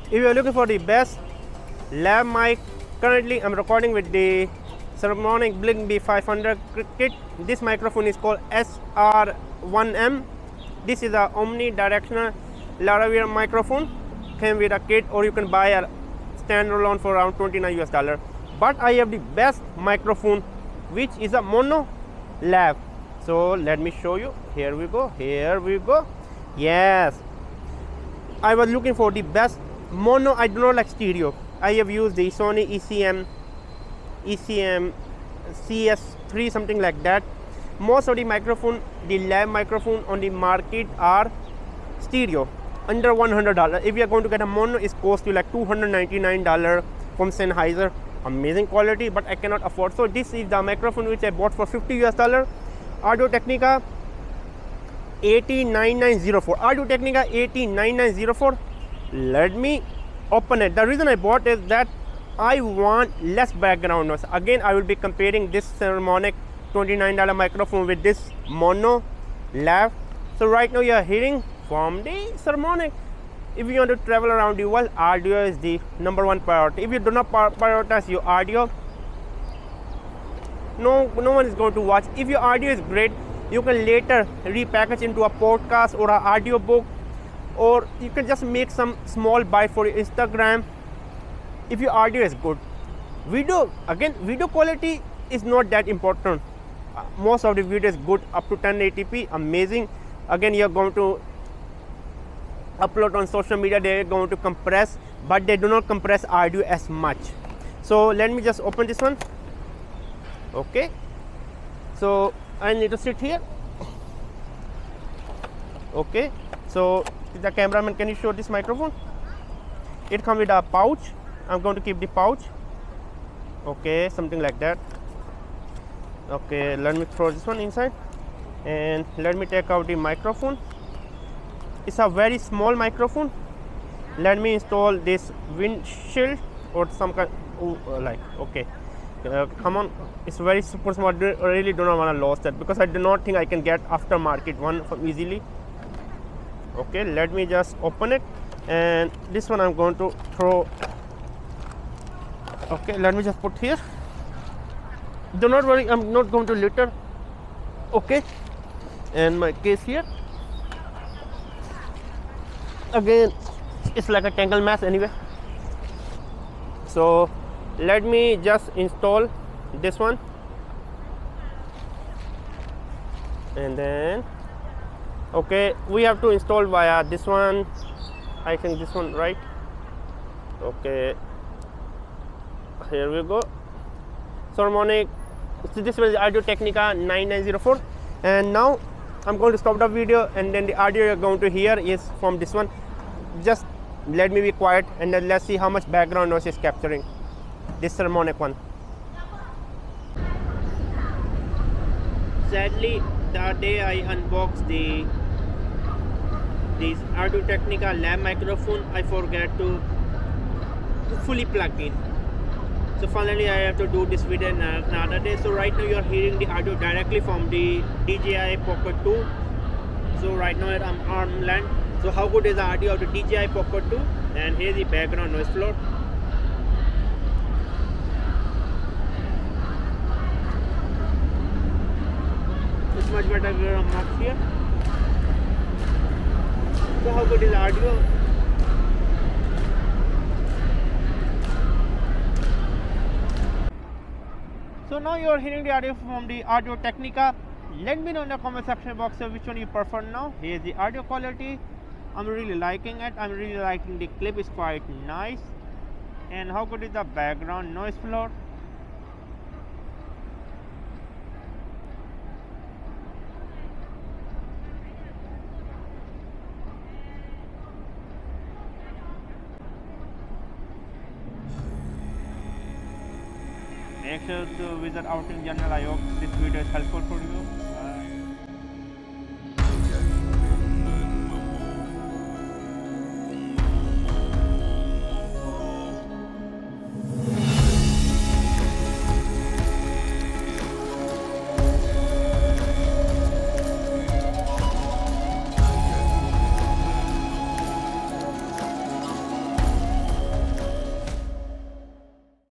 If you are looking for the best lab mic, currently I'm recording with the Harmonic Blink B500 kit. This microphone is called SR1M. This is a omnidirectional Laravia microphone. Came with a kit, or you can buy a standalone for around $29 US. But I have the best microphone, which is a mono lav. So let me show you. Here we go. Here we go. Yes, I was looking for the best mono. I do not like stereo. I have used the Sony ECM CS3, something like that. Most of the microphone, the lav microphone on the market are stereo, under $100. If you are going to get a mono, it costs you like $299 from Sennheiser. Amazing quality, but I cannot afford. So this is the microphone which I bought for $50 US. Audio-Technica AT9904. Audio-Technica AT9904. Let me open it. The reason I bought is that I want less background noise. Again, I will be comparing this Harmonic $29 microphone with this mono lav. So right now you are hearing from the Harmonic. If you want to travel around the world, audio is the #1 priority. If you do not prioritize your audio, no one is going to watch. If your audio is great, you can later repackage into a podcast or an audio book, or you can just make some small bite for your Instagram. If your audio is good, video quality is not that important. Most of the video is good, up to 1080p, amazing. Again, you're going to upload on social media, they're going to compress, but they do not compress audio as much. So let me just open this one. Okay, so I need to sit here. Okay, so the cameraman, can you show this microphone? It comes with a pouch. I'm going to keep the pouch. Okay, something like that. Okay, let me throw this one inside, and let me take out the microphone. It's a very small microphone. Let me install this windshield or some kind, okay, come on, it's very super small. I really do not want to lose that, because I do not think I can get aftermarket one easily. Okay, let me just open it, and this one I'm going to throw. Okay, let me just put here. Do not worry, I'm not going to litter. Okay, and my case here. Again, it's like a tangle mess anyway. So let me just install this one, and then okay, we have to install via this one. I think this one, right? Okay, here we go. Harmonic. So this was Audio-Technica 9904, and now I'm going to stop the video, and then the audio you're going to hear is from this one. Just let me be quiet, and then let's see how much background noise is capturing this Harmonic one. Sadly, the day I unboxed this Audio-Technica lab microphone, I forgot to fully plug in. So finally I have to do this video another day. So right now you are hearing the audio directly from the DJI Pocket 2. So right now I'm arm length. So how good is the audio of the DJI Pocket 2? And here's the background noise floor. It's much better when I'm up here. So how good is the audio? So now you are hearing the audio from the Audio-Technica. Let me know in the comment section box which one you prefer now. Here's the audio quality. I'm really liking it. I'm really liking the clip. It's quite nice. And how good is the background noise floor? Make sure to visit Outing Journal. I hope this video is helpful for you.